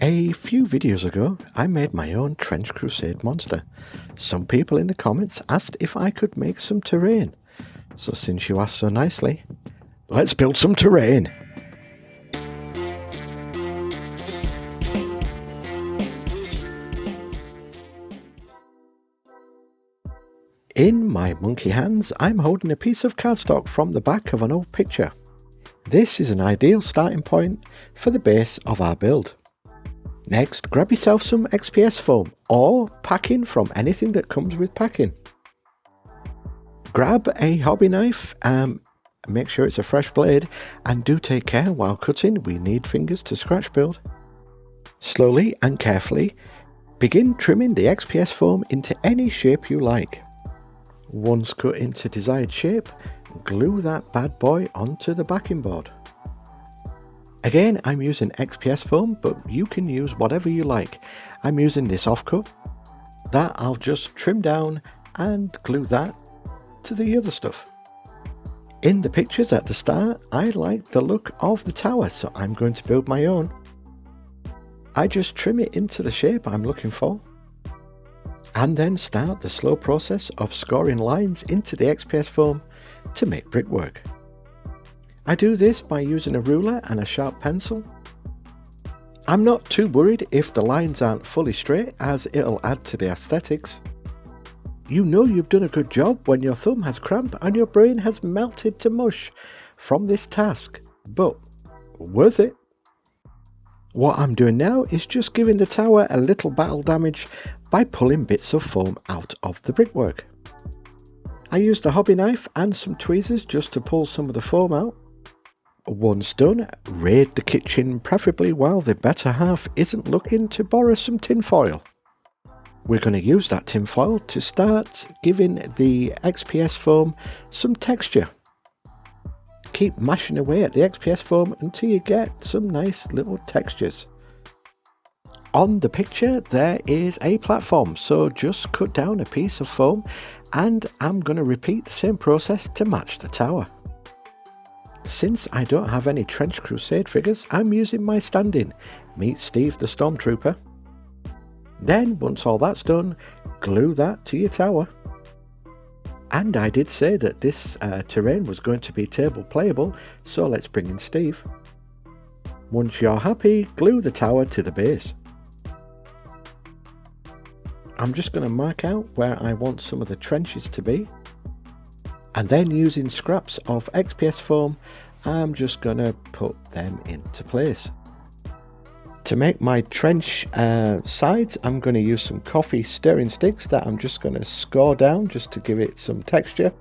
A few videos ago, I made my own Trench Crusade monster. Some people in the comments asked if I could make some terrain. So since you asked so nicely, let's build some terrain! In my monkey hands, I'm holding a piece of cardstock from the back of an old picture. This is an ideal starting point for the base of our build. Next, grab yourself some XPS foam or packing from anything that comes with packing. Grab a hobby knife and make sure it's a fresh blade, and do take care while cutting, we need fingers to scratch build. Slowly and carefully begin trimming the XPS foam into any shape you like. Once cut into desired shape, glue that bad boy onto the backing board. Again, I'm using XPS foam, but you can use whatever you like. I'm using this offcut. That I'll just trim down and glue that to the other stuff. In the pictures at the start, I like the look of the tower, so I'm going to build my own. I just trim it into the shape I'm looking for, and then start the slow process of scoring lines into the XPS foam to make brickwork. I do this by using a ruler and a sharp pencil. I'm not too worried if the lines aren't fully straight, as it'll add to the aesthetics. You know you've done a good job when your thumb has cramp and your brain has melted to mush from this task, but worth it. What I'm doing now is just giving the tower a little battle damage by pulling bits of foam out of the brickwork. I used a hobby knife and some tweezers just to pull some of the foam out. Once done, raid the kitchen, preferably while the better half isn't looking to borrow some tin foil. We're going to use that tin foil to start giving the XPS foam some texture. Keep mashing away at the XPS foam until you get some nice little textures. On the picture there is a platform, so just cut down a piece of foam, and I'm going to repeat the same process to match the tower. Since I don't have any Trench Crusade figures, I'm using my stand-in, meet Steve the Stormtrooper. Then, once all that's done, glue that to your tower. And I did say that this terrain was going to be table playable, so let's bring in Steve. Once you're happy, glue the tower to the base. I'm just going to mark out where I want some of the trenches to be. And then using scraps of XPS foam, I'm just going to put them into place. To make my trench sides, I'm going to use some coffee stirring sticks that I'm just going to score down just to give it some texture.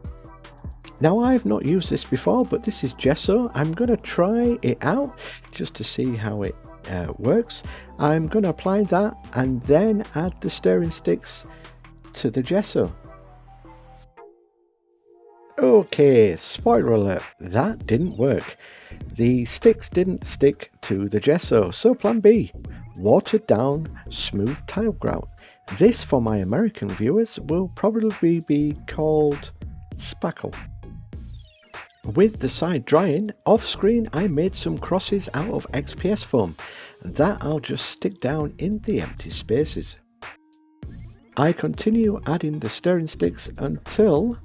Now, I've not used this before, but this is gesso. I'm going to try it out just to see how it works. I'm going to apply that and then add the stirring sticks to the gesso. Okay, spoiler alert, that didn't work. The sticks didn't stick to the gesso, so plan B, watered down smooth tile grout. This, for my American viewers, will probably be called spackle. With the side drying, off screen I made some crosses out of XPS foam. That I'll just stick down in the empty spaces. I continue adding the stirring sticks until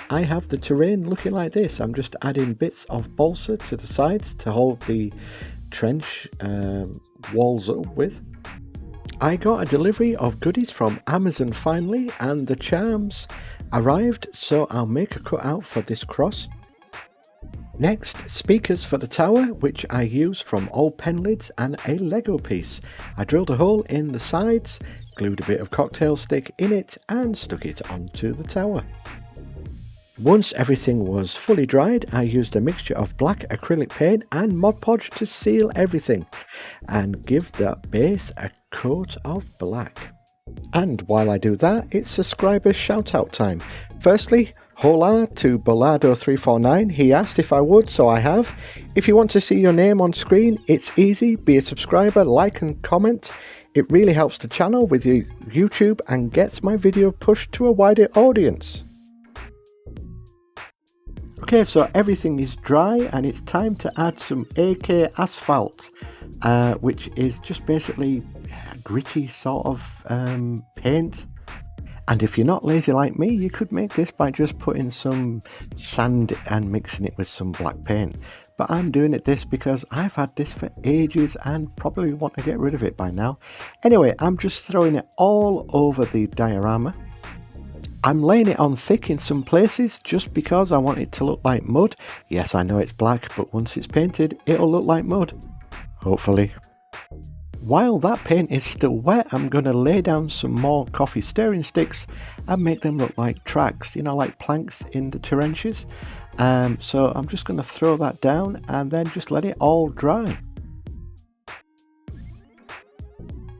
I have the terrain looking like this. I'm just adding bits of balsa to the sides to hold the trench walls up with. I got a delivery of goodies from Amazon finally, and the charms arrived, so I'll make a cutout for this cross. Next, speakers for the tower, which I used from old pen lids and a Lego piece. I drilled a hole in the sides, glued a bit of cocktail stick in it and stuck it onto the tower. Once everything was fully dried, I used a mixture of black acrylic paint and Mod Podge to seal everything and give the base a coat of black. And while I do that, it's subscriber shoutout time. Firstly, hola to Bolado349. He asked if I would, so I have. If you want to see your name on screen, it's easy. Be a subscriber, like and comment. It really helps the channel with your YouTube and gets my video pushed to a wider audience. Okay, so everything is dry and it's time to add some AK asphalt, which is just basically gritty sort of paint. And if you're not lazy like me, you could make this by just putting some sand and mixing it with some black paint. But I'm doing this because I've had this for ages and probably want to get rid of it by now. Anyway, I'm just throwing it all over the diorama. I'm laying it on thick in some places just because I want it to look like mud. Yes, I know it's black, but once it's painted, it'll look like mud. Hopefully. While that paint is still wet, I'm going to lay down some more coffee stirring sticks and make them look like tracks, you know, like planks in the trenches. So I'm just going to throw that down and then just let it all dry.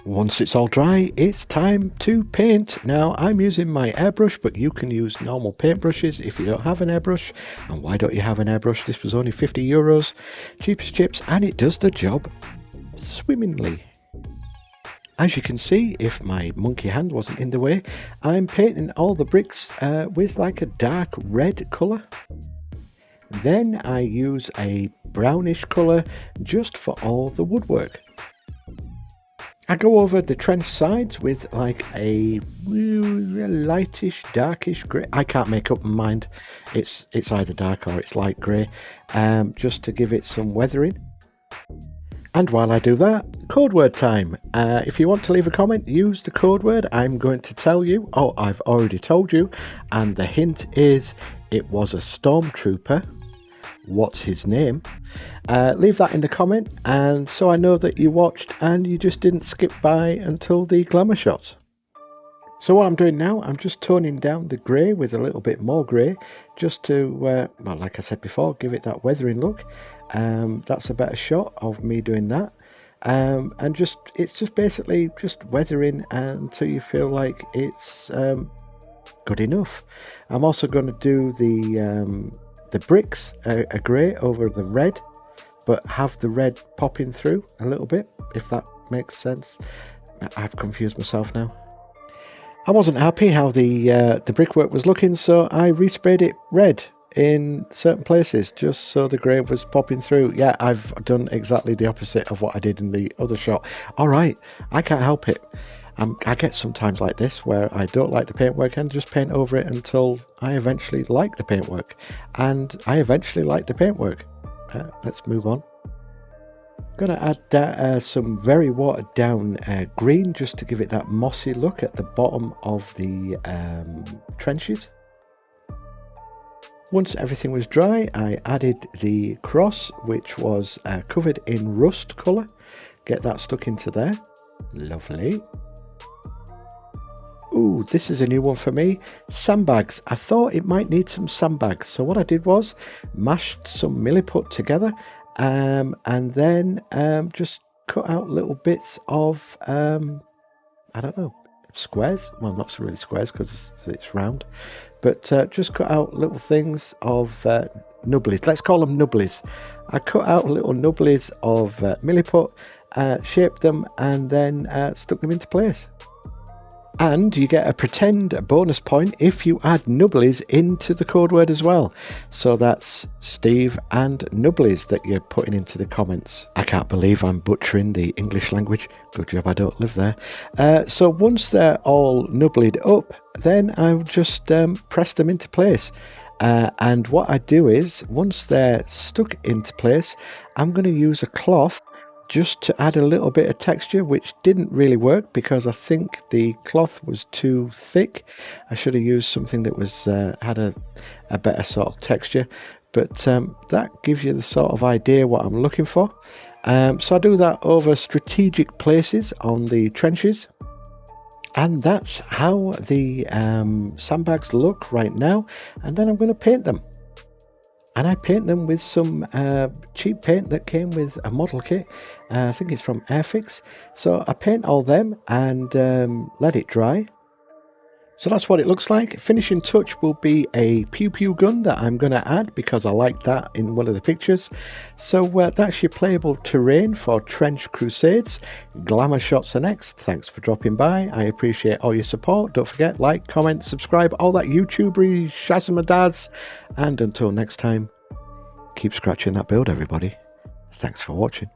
Once it's all dry, it's time to paint. Now I'm using my airbrush, but you can use normal paintbrushes if you don't have an airbrush. And why don't you have an airbrush? This was only 50 euros, cheap as chips, and it does the job swimmingly. As you can see, if my monkey hand wasn't in the way, I'm painting all the bricks with like a dark red colour. Then I use a brownish colour just for all the woodwork. I go over the trench sides with like a lightish, darkish grey. I can't make up my mind. It's either dark or it's light grey, just to give it some weathering. And while I do that, code word time. If you want to leave a comment, use the code word. I'm going to tell you. Oh, I've already told you. And the hint is it was a stormtrooper. What's his name? Leave that in the comment, and so I know that you watched and you just didn't skip by until the glamour shots. So what I'm doing now, I'm just toning down the grey with a little bit more grey, just to, well, like I said before, give it that weathering look. That's a better shot of me doing that. And it's just basically just weathering until you feel like it's good enough. I'm also going to do the bricks are grey over the red, but have the red popping through a little bit, if that makes sense. I've confused myself now. I wasn't happy how the brickwork was looking, so I resprayed it red in certain places just so the grey was popping through. Yeah, I've done exactly the opposite of what I did in the other shot. Alright, I can't help it. I get sometimes like this where I don't like the paintwork and just paint over it until I eventually like the paintwork. And I eventually like the paintwork. Let's move on. Gonna add some very watered down green just to give it that mossy look at the bottom of the trenches. Once everything was dry, I added the cross, which was covered in rust colour. Get that stuck into there. Lovely. Ooh, this is a new one for me. Sandbags. I thought it might need some sandbags. So what I did was mashed some milliput together and then just cut out little bits of, I don't know, squares. Well, not really squares because it's round. But just cut out little things of nubblies. Let's call them nubblies. I cut out little nubblies of milliput, shaped them and then stuck them into place. And you get a pretend bonus point if you add nubblies into the code word as well. So that's Steve and nubblies that you're putting into the comments. I can't believe I'm butchering the English language. Good job I don't live there. So once they're all nubblied up, then I'll just press them into place. And what I do is, once they're stuck into place, I'm going to use a cloth just to add a little bit of texture, which didn't really work because I think the cloth was too thick. I should have used something that was had a better sort of texture, but that gives you the sort of idea what I'm looking for. So I do that over strategic places on the trenches, and that's how the sandbags look right now. And then I'm going to paint them. And I paint them with some cheap paint that came with a model kit. I think it's from Airfix. So I paint all them and let it dry. So that's what it looks like. Finishing touch will be a pew pew gun that I'm going to add because I like that in one of the pictures. So that's your playable terrain for Trench Crusades. Glamour shots are next. Thanks for dropping by. I appreciate all your support. Don't forget, like, comment, subscribe, all that YouTubery shazamadaz. And until next time, keep scratching that build, everybody. Thanks for watching.